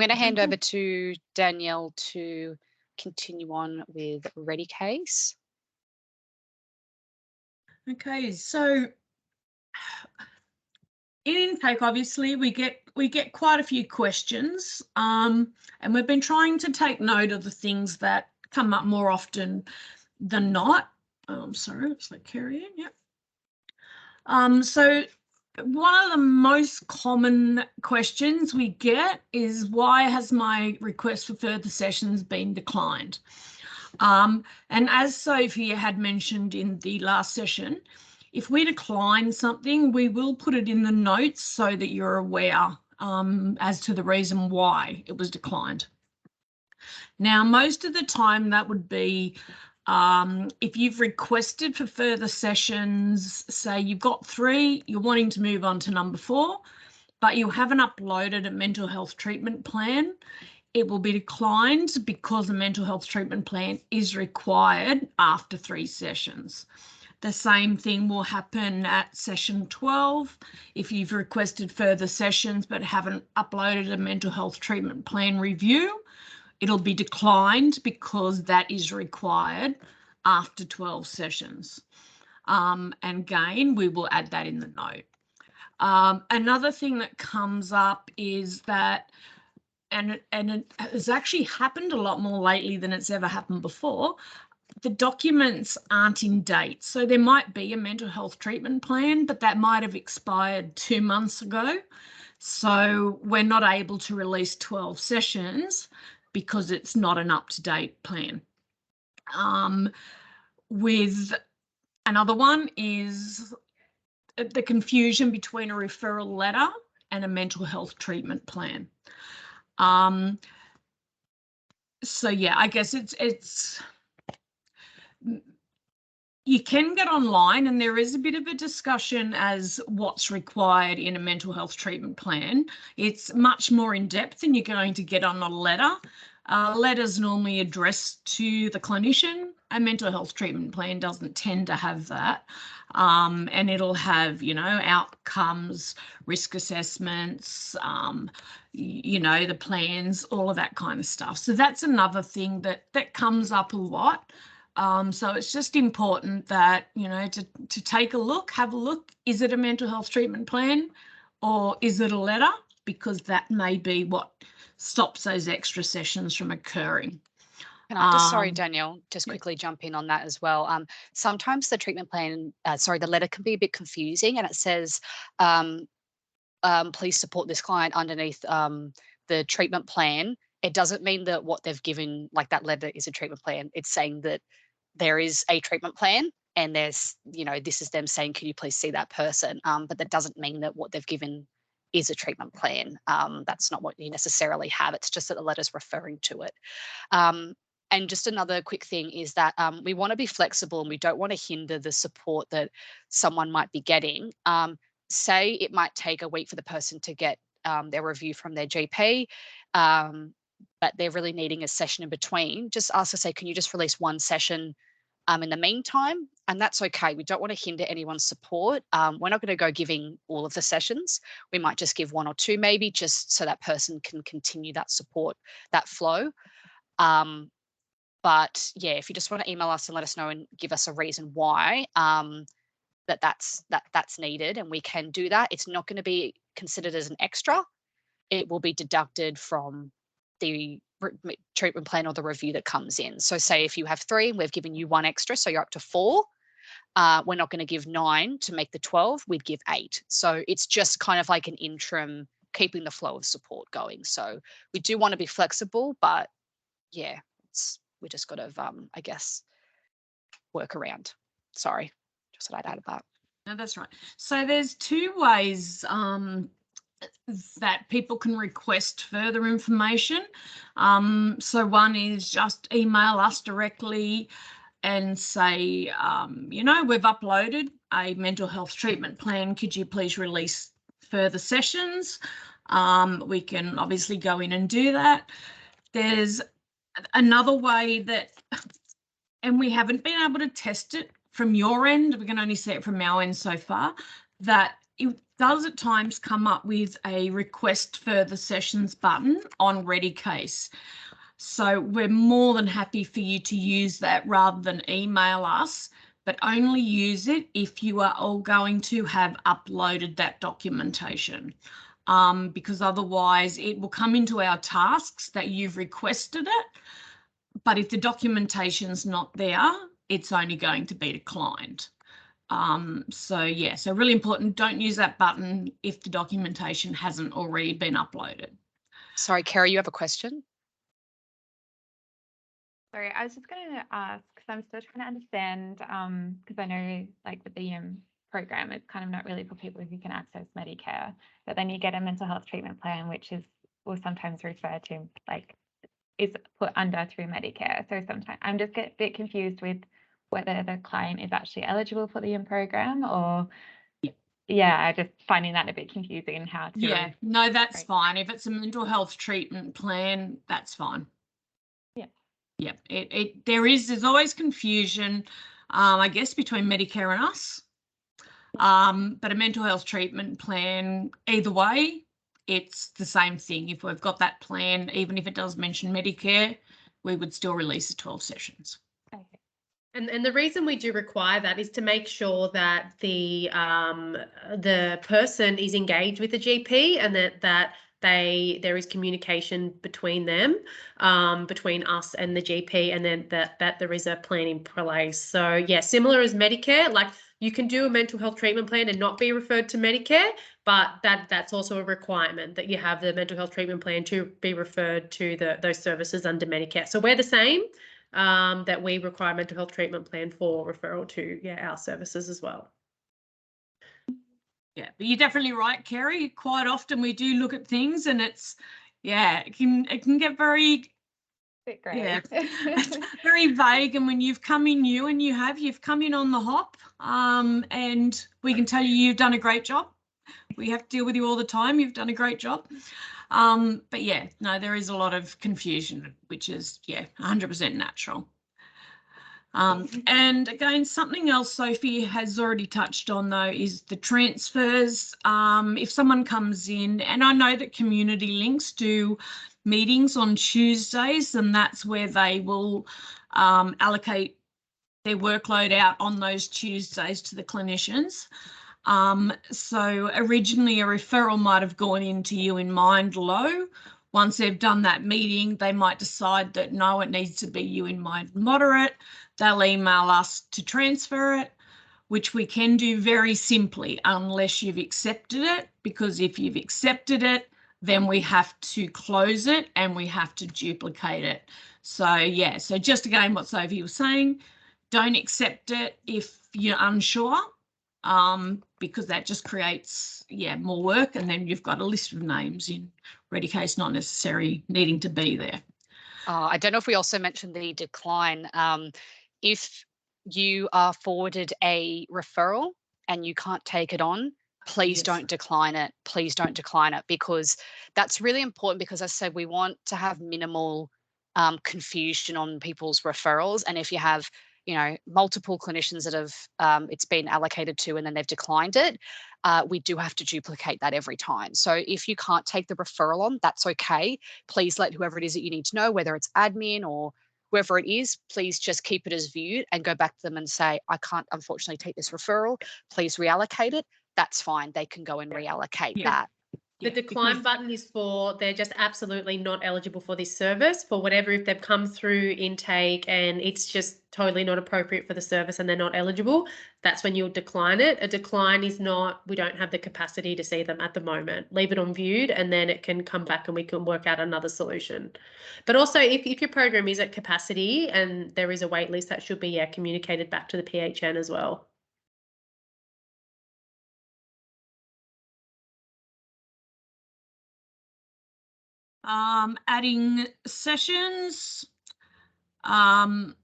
going to hand over to Danielle to continue on with rediCASE. Okay, so in intake, obviously, we get quite a few questions, and we've been trying to take note of the things that come up more often than not. Sorry, it's like carrying, yeah. So one of the most common questions we get is, why has my request for further sessions been declined? And as Sophie had mentioned in the last session, if we decline something, we will put it in the notes so that you're aware as to the reason why it was declined. Now, most of the time that would be if you've requested for further sessions, say you've got 3, you're wanting to move on to number 4, but you haven't uploaded a mental health treatment plan, it will be declined because a mental health treatment plan is required after 3 sessions. The same thing will happen at session 12. If you've requested further sessions but haven't uploaded a mental health treatment plan review, it'll be declined because that is required after 12 sessions. And again, we will add that in the note. Another thing that comes up is that, and it has actually happened a lot more lately than it's ever happened before, the documents aren't in date. So there might be a mental health treatment plan, but that might have expired 2 months ago. So we're not able to release 12 sessions because it's not an up-to-date plan. With another one is the confusion between a referral letter and a mental health treatment plan. So yeah, I guess it's you can get online and there is a bit of a discussion as what's required in a mental health treatment plan. It's much more in depth than you're going to get on a letter. Letters normally addressed to the clinician. A mental health treatment plan doesn't tend to have that. And it'll have, you know, outcomes, risk assessments, you know, the plans, all of that kind of stuff. So that's another thing that comes up a lot. So it's just important that, you know, to take a look, have a look. Is it a mental health treatment plan or is it a letter? Because that may be what stops those extra sessions from occurring. Can I just, sorry, Danielle, just quickly jump in on that as well. Sometimes the treatment plan, the letter can be a bit confusing, and it says, please support this client underneath the treatment plan. It doesn't mean that what they've given, like that letter, is a treatment plan. It's saying that there is a treatment plan and there's, you know, this is them saying, can you please see that person? But that doesn't mean that what they've given is a treatment plan. That's not what you necessarily have. It's just that the letter's referring to it. And just another quick thing is that we want to be flexible and we don't want to hinder the support that someone might be getting. Say it might take a week for the person to get their review from their GP, but they're really needing a session in between. Just ask to say, can you just release 1 session in the meantime? And that's okay. We don't want to hinder anyone's support. We're not going to go giving all of the sessions. We might just give 1 or 2 maybe, just so that person can continue that support, that flow. But yeah, if you just want to email us and let us know and give us a reason why that's needed, and we can do that. It's not going to be considered as an extra. It will be deducted from the treatment plan or the review that comes in. So say if you have 3 and we've given you 1 extra, so you're up to 4, we're not going to give 9 to make the 12, we'd give 8. So it's just kind of like an interim, keeping the flow of support going. So we do want to be flexible, but yeah, we just got to, I guess, work around. Sorry, just thought I'd add that. No, that's right. So there's 2 ways that people can request further information. So one is just email us directly and say, you know, we've uploaded a mental health treatment plan. Could you please release further sessions? We can obviously go in and do that. There's another way that, and we haven't been able to test it from your end, we can only see it from our end so far, that it does at times come up with a request further sessions button on rediCASE. So we're more than happy for you to use that rather than email us, but only use it if you are all going to have uploaded that documentation. Because otherwise it will come into our tasks that you've requested it, but if the documentation's not there, it's only going to be declined. So really important, don't use that button if the documentation hasn't already been uploaded. Sorry, Kerry, you have a question? Sorry, I was just going to ask, because I'm still trying to understand, because I know like with the program, it's kind of not really for people who can access Medicare, but then you get a mental health treatment plan, which is, or sometimes referred to, like, is put under through Medicare. So sometimes I'm just a bit confused with whether the client is actually eligible for the program or, yeah, just finding that a bit confusing how to. Yeah, no, that's fine. If it's a mental health treatment plan, that's fine. Yeah, there's always confusion, I guess, between Medicare and us. But a mental health treatment plan, either way, it's the same thing. If we've got that plan, even if it does mention Medicare, we would still release the 12 sessions. Okay. And the reason we do require that is to make sure that the person is engaged with the GP and that there is communication between them, between us and the GP, and then that there is a plan in place. So yeah, similar as Medicare, like you can do a mental health treatment plan and not be referred to Medicare, but that's also a requirement that you have the mental health treatment plan to be referred to those services under Medicare. So we're the same. That we require a mental health treatment plan for referral to our services as well. Yeah, but you're definitely right, Kerry. Quite often we do look at things and it's, it can get very, very vague. And when you've come in new and you've come in on the hop, and we can tell you've done a great job. We have to deal with you all the time. You've done a great job. But yeah, no, there is a lot of confusion, which is 100% natural. And again, something else Sophie has already touched on though is the transfers. If someone comes in, and I know that Community Links do meetings on Tuesdays, and that's where they will allocate their workload out on those Tuesdays to the clinicians. So originally a referral might have gone into You in Mind low. Once they've done that meeting, they might decide that no, it needs to be You in Mind moderate. They'll email us to transfer it, which we can do very simply unless you've accepted it, because if you've accepted it, then we have to close it and we have to duplicate it. So so just again what Sophie was saying, don't accept it if you're unsure. Because that just creates more work, and then you've got a list of names in rediCASE not necessarily needing to be there. I don't know if we also mentioned the decline. If you are forwarded a referral and you can't take it on, please don't decline it. Please don't decline it, because that's really important, because as I said, we want to have minimal confusion on people's referrals. And if you have multiple clinicians that have it's been allocated to and then they've declined it, we do have to duplicate that every time. So if you can't take the referral on, that's okay. Please let whoever it is that you need to know, whether it's admin or whoever it is, please just keep it as viewed and go back to them and say, I can't unfortunately take this referral. Please reallocate it. That's fine. They can go and reallocate that. The decline button is for they're just absolutely not eligible for this service for whatever, if they've come through intake and it's just totally not appropriate for the service and they're not eligible, that's when you'll decline it. A decline is not, we don't have the capacity to see them at the moment. Leave it on viewed and then it can come back and we can work out another solution. But also if your program is at capacity and there is a wait list, that should be communicated back to the PHN as well. Adding sessions. And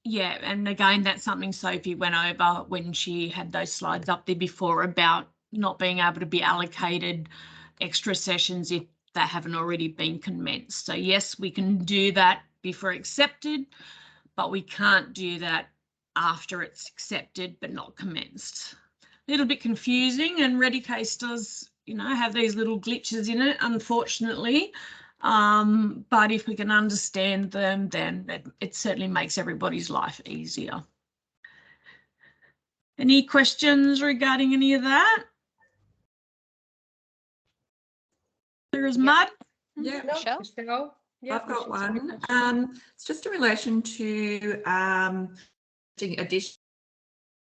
again, that's something Sophie went over when she had those slides up there before about not being able to be allocated extra sessions if they haven't already been commenced. So yes, we can do that before accepted, but we can't do that after it's accepted but not commenced. little bit confusing, and rediCASE does, you know, have these little glitches in it, unfortunately. But if we can understand them, then it certainly makes everybody's life easier. Any questions regarding any of that? There is Mud. Yeah, Michelle? I've got one. It's just in relation to additional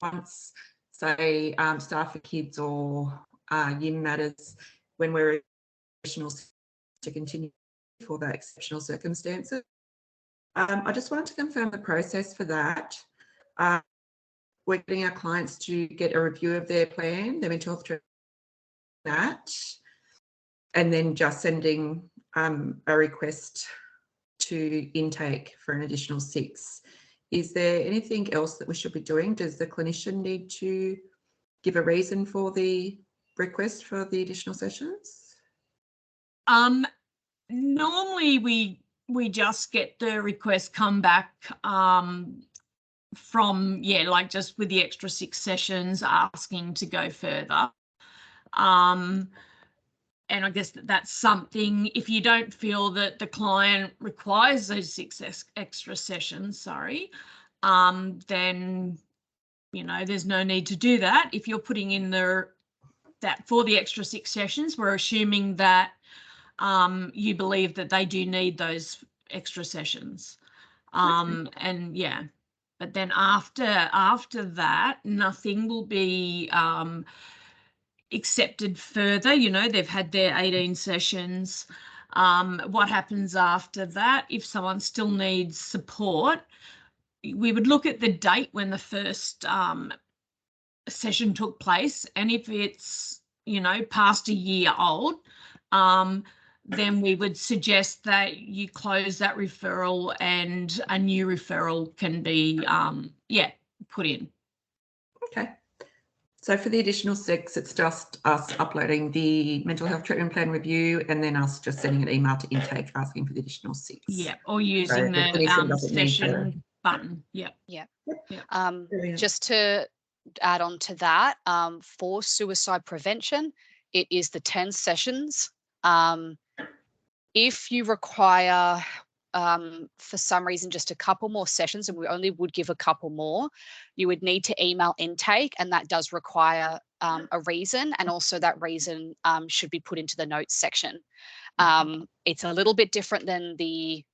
once, say, staff for kids or yin matters, when we're additional to continue for the exceptional circumstances. I just wanted to confirm the process for that. We're getting our clients to get a review of their plan, their mental health treatment, that, and then just sending a request to intake for an additional 6. Is there anything else that we should be doing? Does the clinician need to give a reason for the request for the additional sessions? Normally we just get the request come back from, like just with the extra 6 sessions asking to go further. And I guess that's something, if you don't feel that the client requires those 6 extra sessions, then, you know, there's no need to do that. If you're putting in that for the extra 6 sessions, we're assuming that you believe that they do need those extra sessions. And yeah, but then after that, nothing will be accepted further. You know, they've had their 18 sessions. What happens after that? If someone still needs support, we would look at the date when the first session took place, and if it's, you know, past a year old, then we would suggest that you close that referral and a new referral can be put in. Okay. So for the additional 6, it's just us uploading the mental health treatment plan review and then us just sending an email to intake asking for the additional 6. Yeah, or using the session button. Yeah. Just to add on to that, for suicide prevention, it is the 10 sessions. If you require, for some reason, just a couple more sessions, and we only would give a couple more, you would need to email intake, and that does require a reason, and also that reason should be put into the notes section. It's a little bit different than the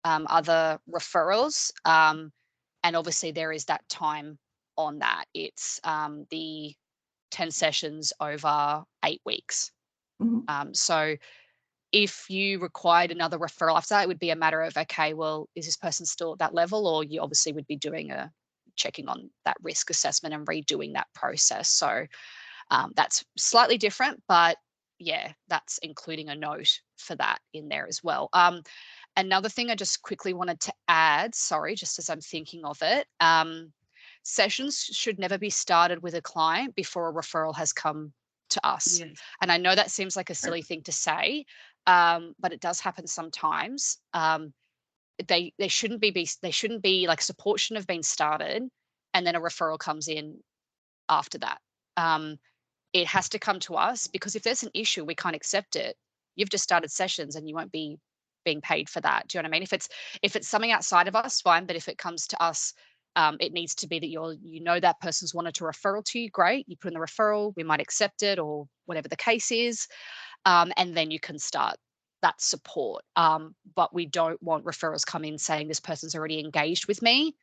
other referrals, and obviously there is that time on that. It's the 10 sessions over 8 weeks. So if you required another referral after that, it would be a matter of, okay, well, is this person still at that level? Or you obviously would be doing checking on that risk assessment and redoing that process. So that's slightly different, but yeah, that's including a note for that in there as well. Another thing I just quickly wanted to add, just as I'm thinking of it, sessions should never be started with a client before a referral has come to us. Yes. And I know that seems like a silly thing to say, but it does happen sometimes. They shouldn't be like, support shouldn't have been started and then a referral comes in after that. It has to come to us, because if there's an issue, we can't accept it. You've just started sessions and you won't be being paid for that. Do you know what I mean? If it's something outside of us, fine. But if it comes to us, it needs to be that you know that person's wanted to referral to you. Great. You put in the referral, we might accept it or whatever the case is. And then you can start that support. But we don't want referrals come in saying this person's already engaged with me.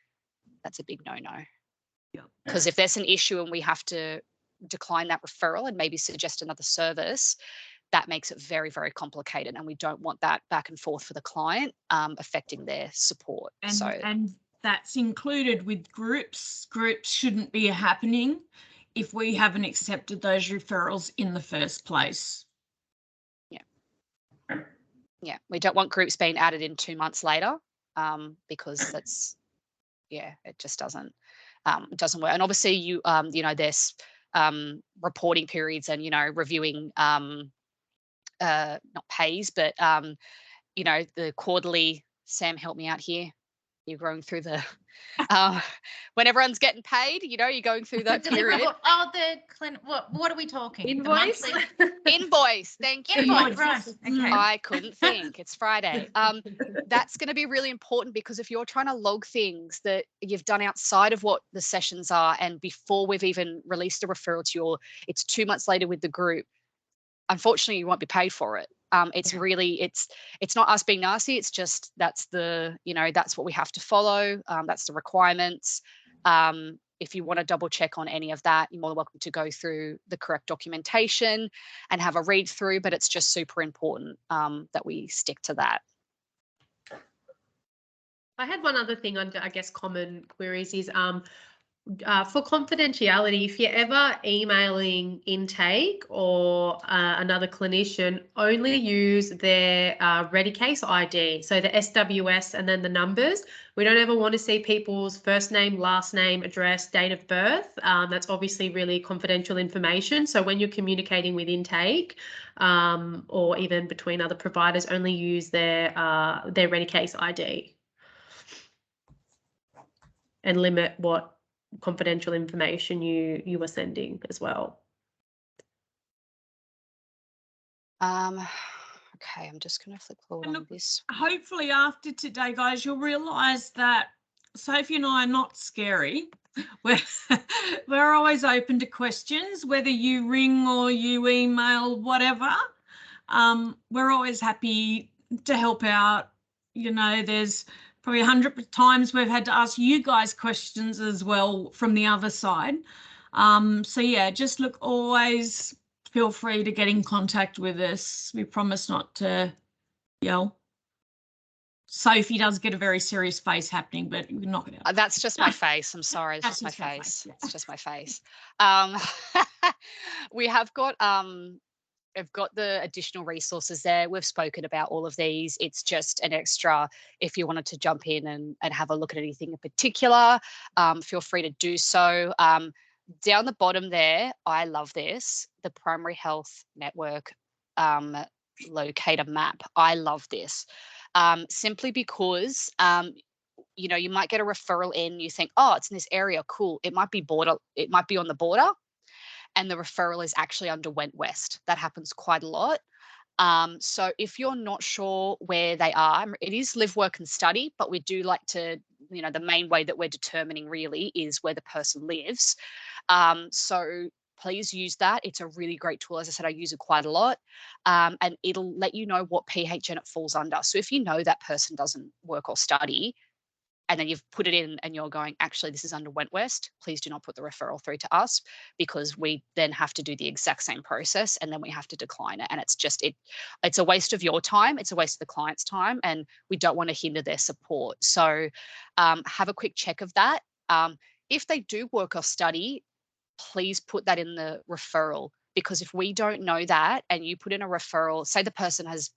That's a big no-no. Because if there's an issue and we have to decline that referral and maybe suggest another service, that makes it very, very complicated. And we don't want that back and forth for the client affecting their support. And that's included with groups. Groups shouldn't be happening if we haven't accepted those referrals in the first place. Yeah, we don't want groups being added in 2 months later, because that's, it just doesn't work. And obviously you know, there's reporting periods and, you know, reviewing not pays, but you know, the quarterly, Sam, help me out here. you're going through the when everyone's getting paid, you know, you're going through that period. What are we talking? Invoice. Invoice, thank you. Invoice, right. Okay. I couldn't think. It's Friday. That's going to be really important, because if you're trying to log things that you've done outside of what the sessions are, and before we've even released a referral to you, or it's 2 months later with the group, unfortunately you won't be paid for it. It's really, it's not us being nasty. It's just, that's the, you know, that's what we have to follow. That's the requirements. If you want to double check on any of that, you're more than welcome to go through the correct documentation and have a read through, but it's just super important that we stick to that. I had one other thing under, I guess, common queries is for confidentiality, if you're ever emailing intake or another clinician, only use their rediCASE ID, so the SWS and then the numbers. We don't ever want to see people's first name, last name, address, date of birth. That's obviously really confidential information. So when you're communicating with intake or even between other providers, only use their rediCASE ID and limit what confidential information you were sending as well. Okay, I'm just going to flip forward on this. Hopefully after today, guys, you'll realise that Sophie and I are not scary. We're always open to questions, whether you ring or you email, whatever. We're always happy to help out. You know, there's probably 100 times we've had to ask you guys questions as well from the other side. So yeah, just look, always feel free to get in contact with us. We promise not to yell. Sophie does get a very serious face happening, but we're not going to. That's just my face. I'm sorry. It's just my face. Yeah. It's just my face. We have got I've got the additional resources there. We've spoken about all of these. It's just an extra. If you wanted to jump in and have a look at anything in particular, feel free to do so. Down the bottom there, I love this, the Primary Health Network locator map. I love this simply because, you know, you might get a referral in, you think, oh, it's in this area, cool. It might be on the border, and the referral is actually under Went West. That happens quite a lot. So if you're not sure where they are, it is live, work and study, but we do like to, you know, the main way that we're determining really is where the person lives. So please use that. It's a really great tool. As I said, I use it quite a lot, and it'll let you know what PHN it falls under. So if you know that person doesn't work or study, and then you've put it in and you're going, actually, this is under Went West, please do not put the referral through to us, because we then have to do the exact same process and then we have to decline it. And it's just, it's a waste of your time. It's a waste of the client's time, and we don't want to hinder their support. So have a quick check of that. If they do work or study, please put that in the referral, because if we don't know that and you put in a referral, say the person has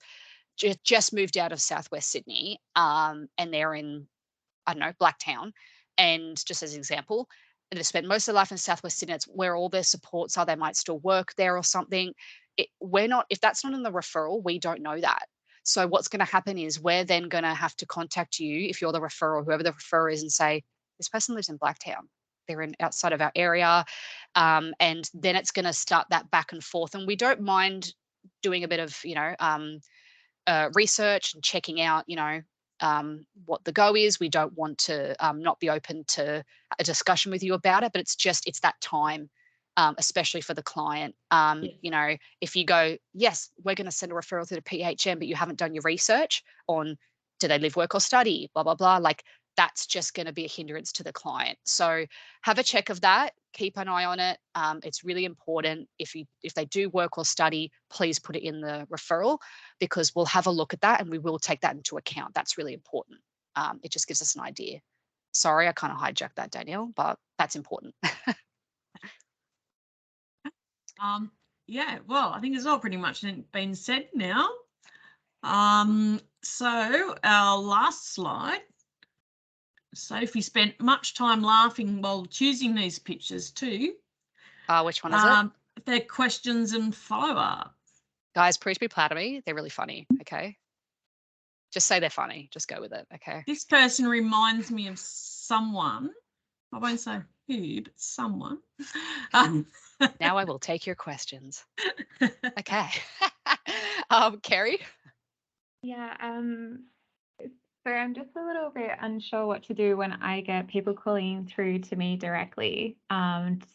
just moved out of Southwest Sydney and they're in, I don't know, Blacktown, and just as an example, and they spend most of their life in Southwest Sydney, it's where all their supports are, they might still work there or something. If that's not in the referral, we don't know that. So what's going to happen is we're then going to have to contact you, if you're the referrer, whoever the referrer is, and say, this person lives in Blacktown. They're outside of our area. And then it's going to start that back and forth. And we don't mind doing a bit of, you know, research and checking out, you know, what the go is. We don't want to not be open to a discussion with you about it, but it's that time, especially for the client. You know, if you go, yes, we're going to send a referral to the PHN, but you haven't done your research on do they live, work or study, blah, blah, blah, like that's just going to be a hindrance to the client. So have a check of that, keep an eye on it. It's really important. If they do work or study, please put it in the referral, because we'll have a look at that and we will take that into account. That's really important. It just gives us an idea. Sorry, I kind of hijacked that, Danielle, but that's important. Yeah, well, I think it's all pretty much been said now. So our last slide. Sophie spent much time laughing while choosing these pictures too. Which one is it? They're questions and follow-up. Guys, please be proud of me. They're really funny. Okay. Just say they're funny. Just go with it. Okay. This person reminds me of someone. I won't say who, but someone. Now I will take your questions. Okay. Kerry? Yeah, so I'm just a little bit unsure what to do when I get people calling through to me directly,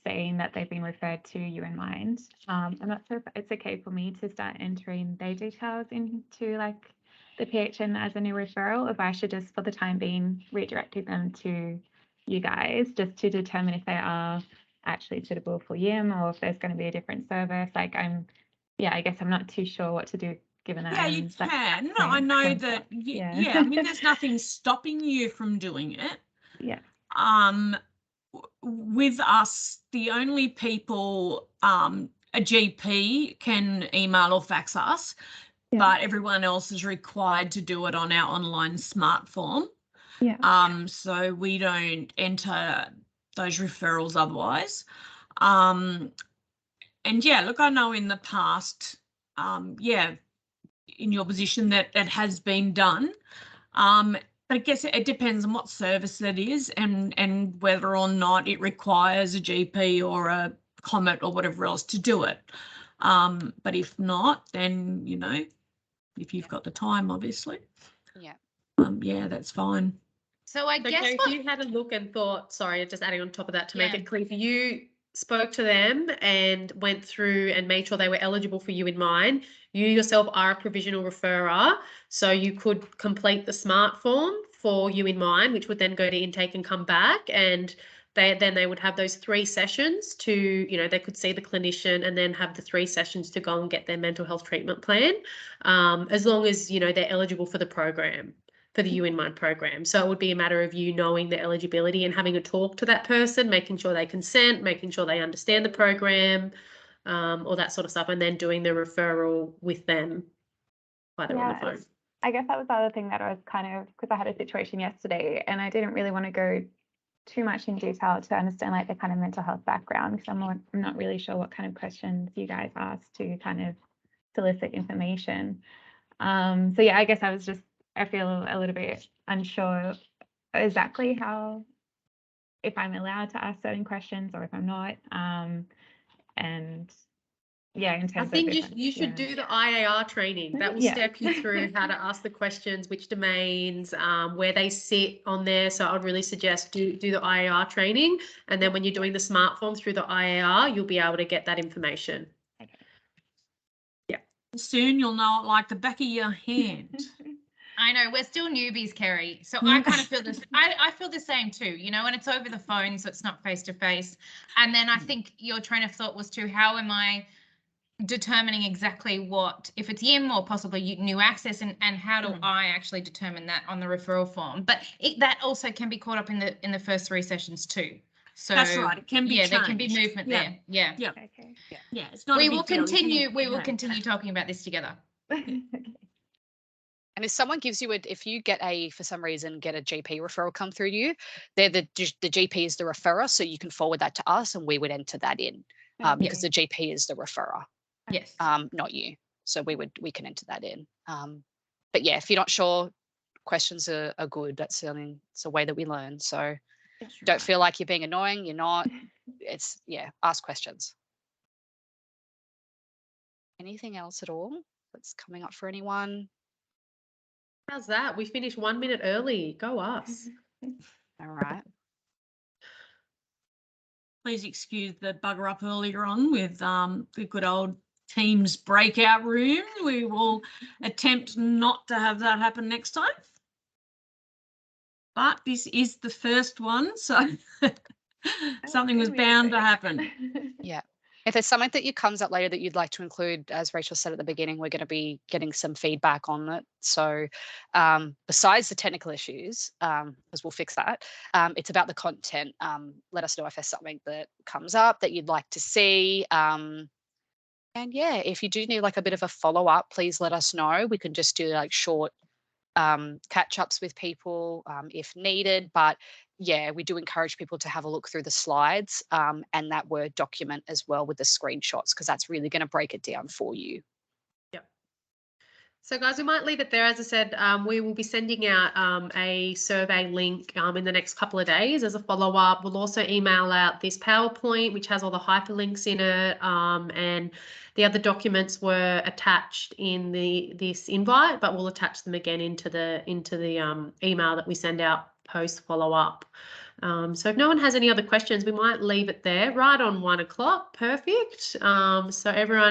saying that they've been referred to You in Mind. I'm not sure if it's okay for me to start entering their details into like the PHN as a new referral, if I should just for the time being redirecting them to you guys just to determine if they are actually suitable for YIM or if there's going to be a different service. Like I guess I'm not too sure what to do given that. Yeah, you can. No, I know that. Yeah, I mean, there's nothing stopping you from doing it. Yeah. With us, the only people a GP can email or fax us, but everyone else is required to do it on our online smart form. Yeah. So we don't enter those referrals otherwise. And yeah, look, I know in the past, in your position that has been done. But I guess it depends on what service that is and whether or not it requires a GP or a Comet or whatever else to do it. But if not, then, you know, if you've got the time, obviously. Yeah. Yeah, that's fine. So I guess Kerry, if you had a look and thought, sorry, just adding on top of that to make it clear, if you spoke to them and went through and made sure they were eligible for You in Mind, you yourself are a provisional referrer, so you could complete the smart form for You in Mind, which would then go to intake and come back, and they would have those 3 sessions to, you know, they could see the clinician and then have the 3 sessions to go and get their mental health treatment plan, as long as, you know, they're eligible for the program, for the You in Mind program. So it would be a matter of you knowing the eligibility and having a talk to that person, making sure they consent, making sure they understand the program, all that sort of stuff, and then doing the referral with them either on the phone. I guess that was the other thing that I was kind of, because I had a situation yesterday and I didn't really want to go too much in detail to understand like the kind of mental health background, because I'm not really sure what kind of questions you guys asked to kind of solicit information. So yeah, I guess I feel a little bit unsure exactly how, if I'm allowed to ask certain questions or if I'm not. And yeah, in terms I think of you should do the IAR training. That will step you through how to ask the questions, which domains, where they sit on there. So I would really suggest do the IAR training. And then when you're doing the smart form through the IAR, you'll be able to get that information. Okay. Yeah. Soon you'll know it like the back of your hand. I know we're still newbies, Kerry. So I kind of feel this. I feel the same too, you know, and it's over the phone, so it's not face to face. And then I think your train of thought was to how am I determining exactly what, if it's YIM or possibly new access, and how do I actually determine that on the referral form? But that also can be caught up in the first 3 sessions too. So that's right. It can be changed. there can be movement there. Yeah. Okay. Yeah. It's not. We will continue talking about this together. And if someone gives you if you get for some reason get a GP referral come through you, they're the GP is the referrer, so you can forward that to us and we would enter that in, because the GP is the referrer. Yes. Not you. So we can enter that in. But yeah, if you're not sure, questions are good. It's a way that we learn. So don't feel like you're being annoying. You're not. It's ask questions. Anything else at all that's coming up for anyone? How's that? We finished 1 minute early. Go us. All right. Please excuse the bugger up earlier on with the good old Teams breakout room. We will attempt not to have that happen next time. But this is the first one, so something was bound to happen. Yeah. If there's something that comes up later that you'd like to include, as Rachel said at the beginning, we're going to be getting some feedback on it. So besides the technical issues, because we'll fix that, it's about the content. Let us know if there's something that comes up that you'd like to see. And yeah, if you do need like a bit of a follow-up, please let us know. We can just do like short catch-ups with people if needed. But yeah, we do encourage people to have a look through the slides and that Word document as well with the screenshots, because that's really going to break it down for you. Yep. So guys, we might leave it there. As I said, we will be sending out a survey link in the next couple of days as a follow-up. We'll also email out this PowerPoint, which has all the hyperlinks in it, and the other documents were attached in this invite, but we'll attach them again into the email that we send out post follow-up. So if no one has any other questions, we might leave it there right on 1 o'clock. Perfect. So everyone